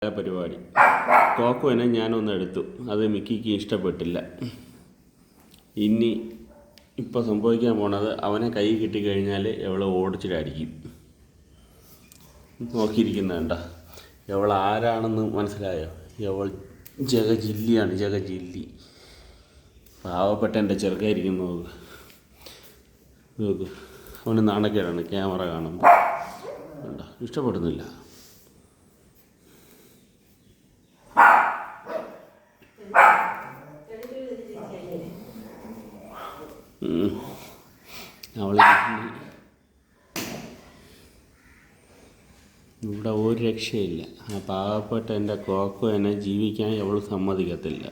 പരിപാടി. കോക്കോനെ ഞാനൊന്ന് എടുത്തു, അത് മിക്കിക്ക് ഇഷ്ടപ്പെട്ടില്ല. ഇപ്പോൾ സംഭവിക്കാൻ പോണത്, അവനെ കൈ കിട്ടിക്കഴിഞ്ഞാൽ എവളെ ഓടിച്ചിട്ടായിരിക്കും. നോക്കിയിരിക്കുന്ന കണ്ട, എവൾ ആരാണെന്ന് മനസ്സിലായോ? എവൾ ജഗജില്ലിയാണ്, ജഗജില്ലി. പാവപ്പെട്ട എൻ്റെ ചെറുക്കായിരിക്കുന്നു. നോക്ക്, അവന് നാണക്കേടാണ് ക്യാമറ കാണുമ്പോൾ. കണ്ട, ഇഷ്ടപ്പെടുന്നില്ല. അവളെ ഇവിടെ ഒരു രക്ഷയില്ല. ആ പാവപ്പെട്ട എൻ്റെ കോക്കോ എന്നെ ജീവിക്കാൻ അവൾ സമ്മതിക്കത്തില്ല.